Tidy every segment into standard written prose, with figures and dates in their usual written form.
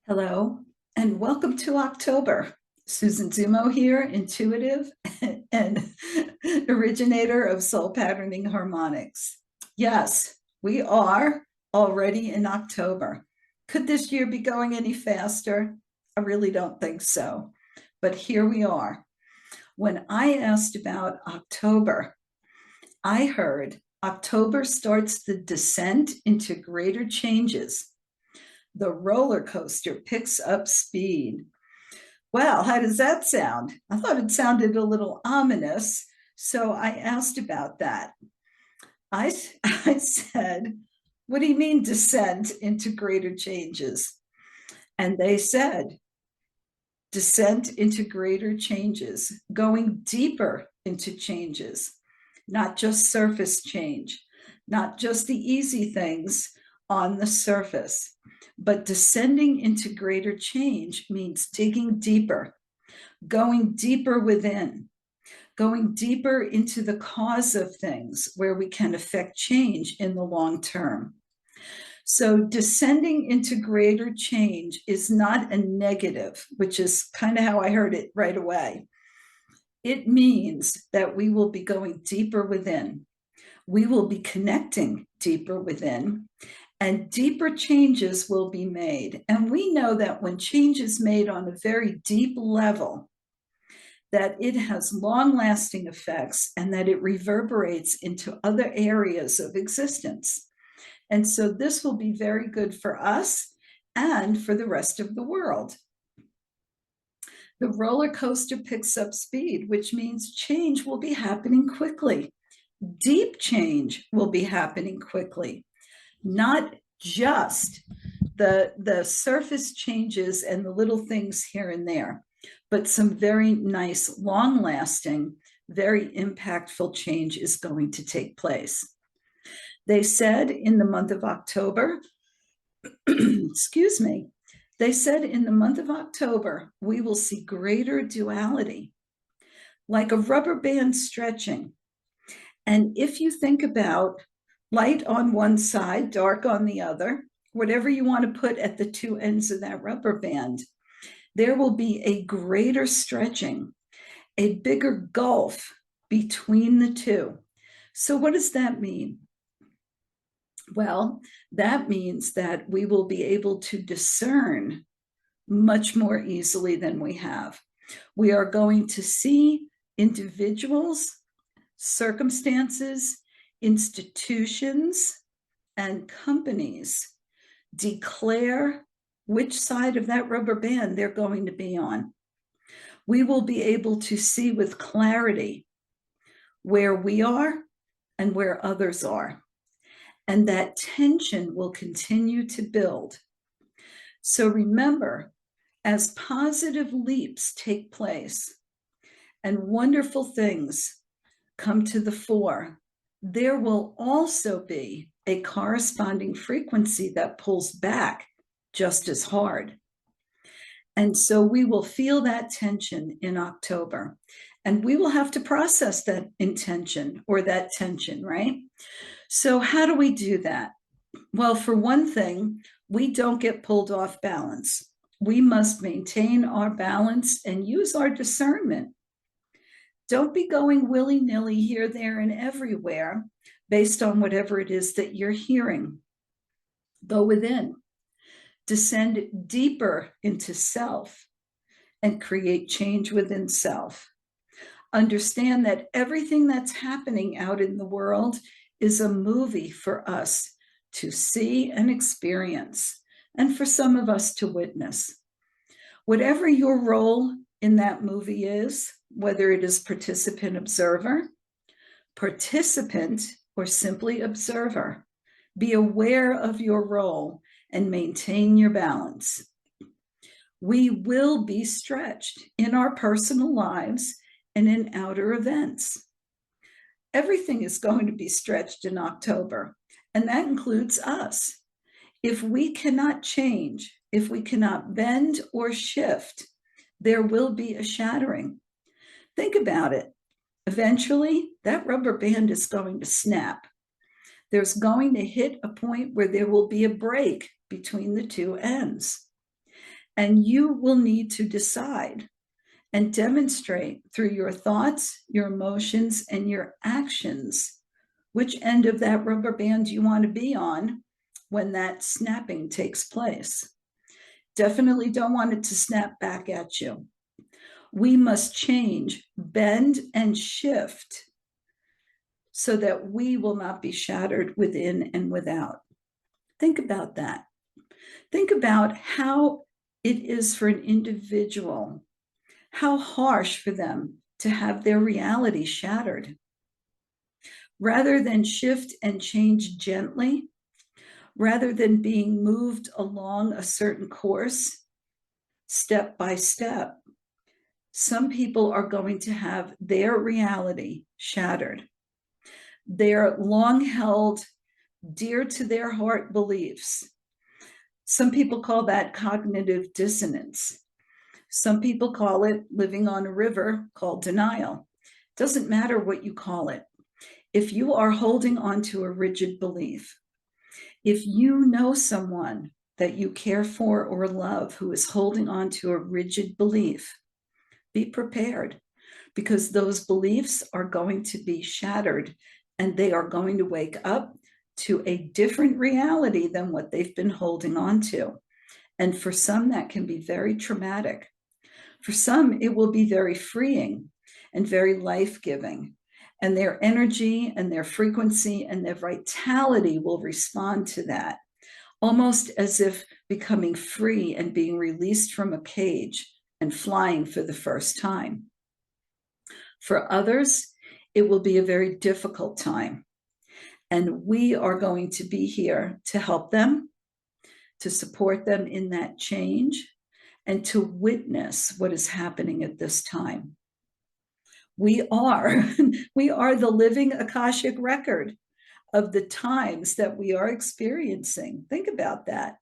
Hello, and welcome to October. Susan Zummo here, intuitive and originator of soul patterning harmonics. Yes, we are already in October. Could this year be going any faster? I really don't think so. But here we are. When I asked about October, I heard October starts the descent into greater changes. The roller coaster picks up speed. Well, how does that sound? I thought it sounded a little ominous, so I asked about that. I said, what do you mean descent into greater changes? And they said, descent into greater changes, going deeper into changes, not just surface change, not just the easy things on the surface. But descending into greater change means digging deeper, going deeper within, going deeper into the cause of things where we can affect change in the long term. So descending into greater change is not a negative, which is kind of how I heard it right away. It means that we will be going deeper within. We will be connecting deeper within, and deeper changes will be made. And we know that when change is made on a very deep level, that it has long-lasting effects and that it reverberates into other areas of existence. And so this will be very good for us and for the rest of the world. The roller coaster picks up speed, which means change will be happening quickly. Deep change will be happening quickly. Not just the surface changes and the little things here and there, but some very nice, long-lasting, very impactful change is going to take place. They said in the month of October, excuse me, they said in the month of October, we will see greater duality, like a rubber band stretching. And if you think about light on one side, dark on the other, whatever you want to put at the two ends of that rubber band, there will be a greater stretching, a bigger gulf between the two. So what does that mean? Well, that means that we will be able to discern much more easily than we have. We are going to see individuals, circumstances, institutions, and companies declare which side of that rubber band they're going to be on. We will be able to see with clarity where we are and where others are. And that tension will continue to build. So remember, as positive leaps take place and wonderful things come to the fore, there will also be a corresponding frequency that pulls back just as hard. And so we will feel that tension in October, and we will have to process that intention or that tension, right? So how do we do that? Well, for one thing, we don't get pulled off balance. We must maintain our balance and use our discernment. Don't be going willy-nilly here, there, and everywhere based on whatever it is that you're hearing. Go within, descend deeper into self, and create change within self. Understand that everything that's happening out in the world is a movie for us to see and experience, and for some of us to witness. Whatever your role in that movie is, whether it is participant, or simply observer, be aware of your role and maintain your balance. We will be stretched in our personal lives and in outer events. Everything is going to be stretched in October, and that includes us. If we cannot change, if we cannot bend or shift, there will be a shattering. Think about it. Eventually, that rubber band is going to snap. There's going to hit a point where there will be a break between the two ends. And you will need to decide and demonstrate through your thoughts, your emotions, and your actions which end of that rubber band you want to be on when that snapping takes place. Definitely don't want it to snap back at you. We must change, bend, and shift so that we will not be shattered within and without. Think about that. Think about how it is for an individual, how harsh for them to have their reality shattered. Rather than shift and change gently, rather than being moved along a certain course, step by step, some people are going to have their reality shattered. Their long held, dear to their heart beliefs. Some people call that cognitive dissonance. Some people call it living on a river called denial. Doesn't matter what you call it. If you are holding on to a rigid belief, if you know someone that you care for or love who is holding on to a rigid belief, be prepared, because those beliefs are going to be shattered and they are going to wake up to a different reality than what they've been holding on to. And for some, that can be very traumatic. For some, it will be very freeing and very life-giving. And their energy and their frequency and their vitality will respond to that, almost as if becoming free and being released from a cage and flying for the first time. For others, it will be a very difficult time. And we are going to be here to help them, to support them in that change, and to witness what is happening at this time. We are the living Akashic record of the times that we are experiencing. Think about that.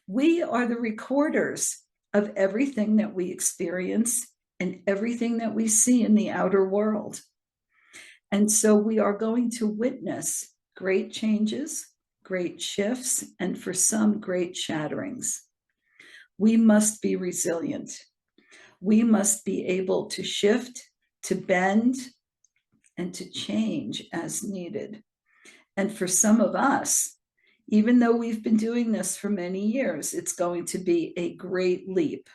We are the recorders of everything that we experience and everything that we see in the outer world. And so we are going to witness great changes, great shifts, and for some, great shatterings. We must be resilient. We must be able to shift, to bend, and to change as needed. And for some of us, even though we've been doing this for many years, it's going to be a great leap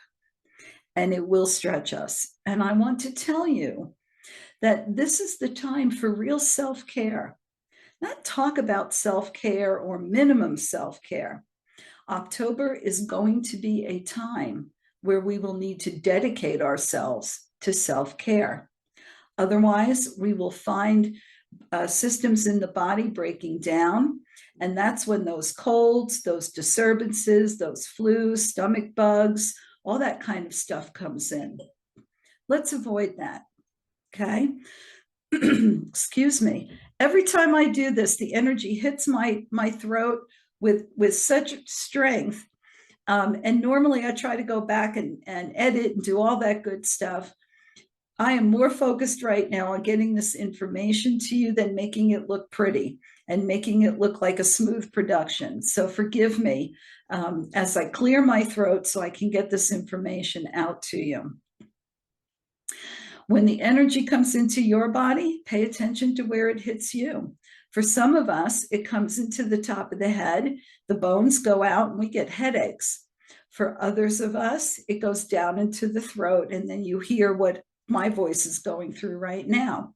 and it will stretch us. And I want to tell you that this is the time for real self-care, not talk about self-care or minimum self-care. October is going to be a time where we will need to dedicate ourselves to self-care. Otherwise, we will find systems in the body breaking down. And that's when those colds, those disturbances, those flus, stomach bugs, all that kind of stuff comes in. Let's avoid that, okay? Excuse me. Every time I do this, the energy hits my throat with such strength. And normally I try to go back and edit and do all that good stuff. I am more focused right now on getting this information to you than making it look pretty and making it look like a smooth production. So forgive me as I clear my throat so I can get this information out to you. When the energy comes into your body, pay attention to where it hits you. For some of us, it comes into the top of the head, the bones go out and we get headaches. For others of us, it goes down into the throat and then you hear what my voice is going through right now.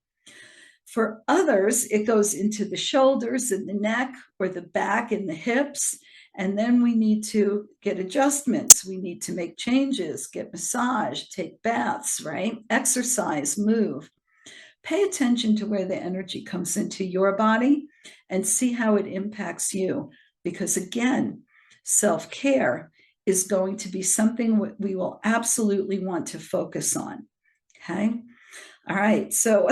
For others, it goes into the shoulders and the neck or the back and the hips. And then we need to get adjustments. We need to make changes, get massage, take baths, right? Exercise, move. Pay attention to where the energy comes into your body and see how it impacts you. Because again, self-care is going to be something we will absolutely want to focus on. Okay. All right. So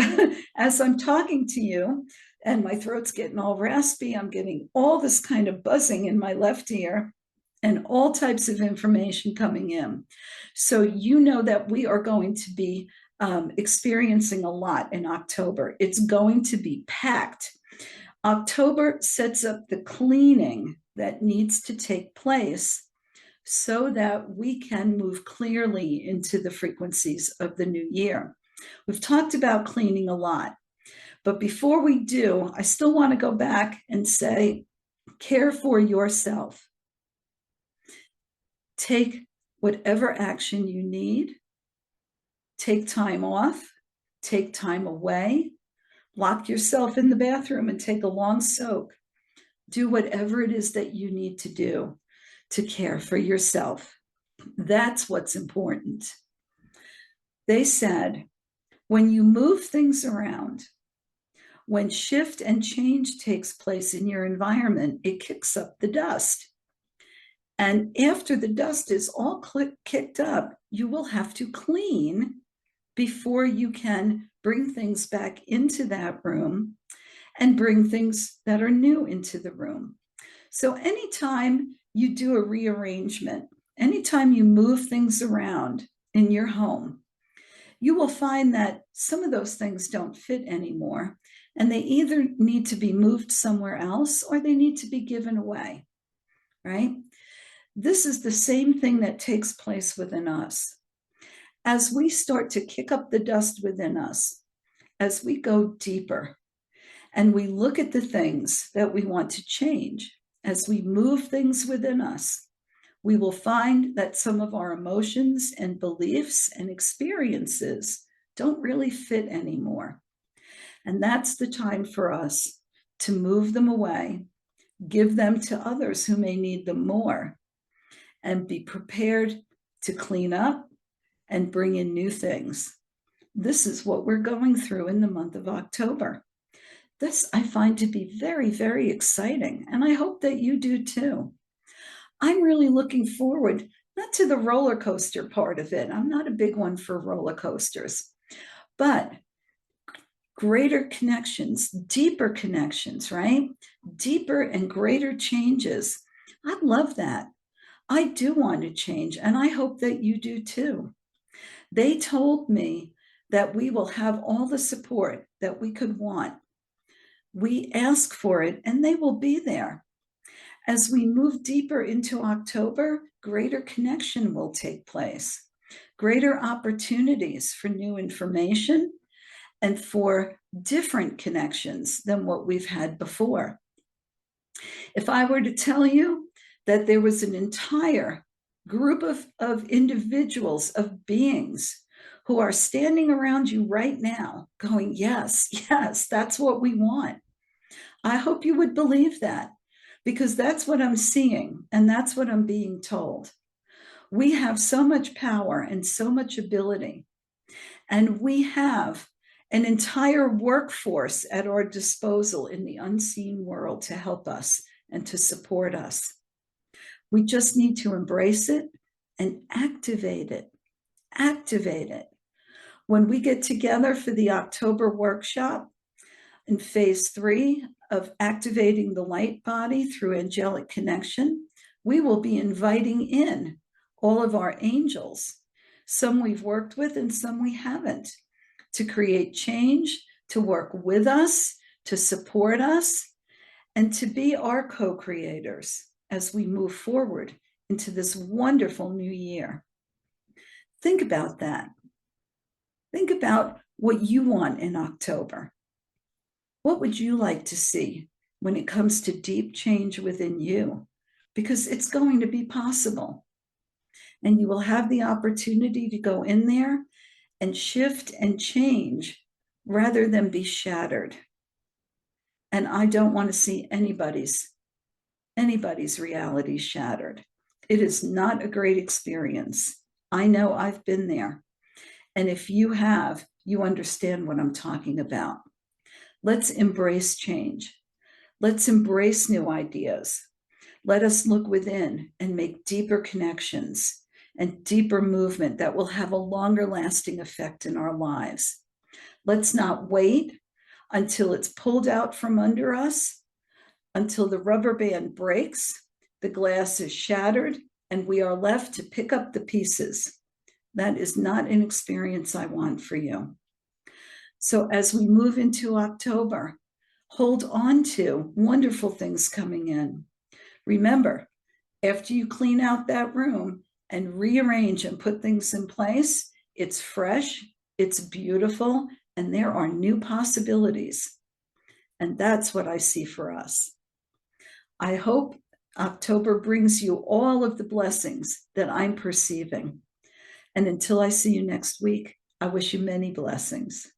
as I'm talking to you and my throat's getting all raspy, I'm getting all this kind of buzzing in my left ear and all types of information coming in. So you know that we are going to be experiencing a lot in October. It's going to be packed. October sets up the cleaning that needs to take place so that we can move clearly into the frequencies of the new year. We've talked about cleaning a lot, but before we do, I still want to go back and say, care for yourself. Take whatever action you need. Take time off, take time away, lock yourself in the bathroom and take a long soak. Do whatever it is that you need to do to care for yourself. That's what's important. They said, when you move things around, when shift and change takes place in your environment, it kicks up the dust. And after the dust is all kicked up, you will have to clean before you can bring things back into that room and bring things that are new into the room. So anytime you do a rearrangement, anytime you move things around in your home, you will find that some of those things don't fit anymore, and they either need to be moved somewhere else or they need to be given away, right? This is the same thing that takes place within us. As we start to kick up the dust within us, as we go deeper and we look at the things that we want to change, as we move things within us, we will find that some of our emotions and beliefs and experiences don't really fit anymore. And that's the time for us to move them away, give them to others who may need them more, and be prepared to clean up and bring in new things. This is what we're going through in the month of October. This I find to be very, very exciting, and I hope that you do too. I'm really looking forward, not to the roller coaster part of it. I'm not a big one for roller coasters, but greater connections, deeper connections, right? Deeper and greater changes. I love that. I do want to change, and I hope that you do too. They told me that we will have all the support that we could want. We ask for it, and they will be there. As we move deeper into October, greater connection will take place, greater opportunities for new information and for different connections than what we've had before. If I were to tell you that there was an entire group of individuals, of beings who are standing around you right now going, yes, yes, that's what we want. I hope you would believe that, because that's what I'm seeing and that's what I'm being told. We have so much power and so much ability, and we have an entire workforce at our disposal in the unseen world to help us and to support us. We just need to embrace it and activate it. Activate it. When we get together for the October workshop in phase 3 of activating the light body through angelic connection, we will be inviting in all of our angels, some we've worked with and some we haven't, to create change, to work with us, to support us, and to be our co-creators as we move forward into this wonderful new year. Think about that. Think about what you want in October. What would you like to see when it comes to deep change within you? Because it's going to be possible. And you will have the opportunity to go in there and shift and change rather than be shattered. And I don't want to see anybody's reality shattered. It is not a great experience. I know I've been there. And if you have, you understand what I'm talking about. Let's embrace change. Let's embrace new ideas. Let us look within and make deeper connections and deeper movement that will have a longer lasting effect in our lives. Let's not wait until it's pulled out from under us, until the rubber band breaks, the glass is shattered, and we are left to pick up the pieces. That is not an experience I want for you. So as we move into October, hold on to wonderful things coming in. Remember, After you clean out that room and rearrange and put things in place, it's fresh, it's beautiful, and there are new possibilities. And that's what I see for us. I hope October brings you all of the blessings that I'm perceiving. And until I see you next week, I wish you many blessings.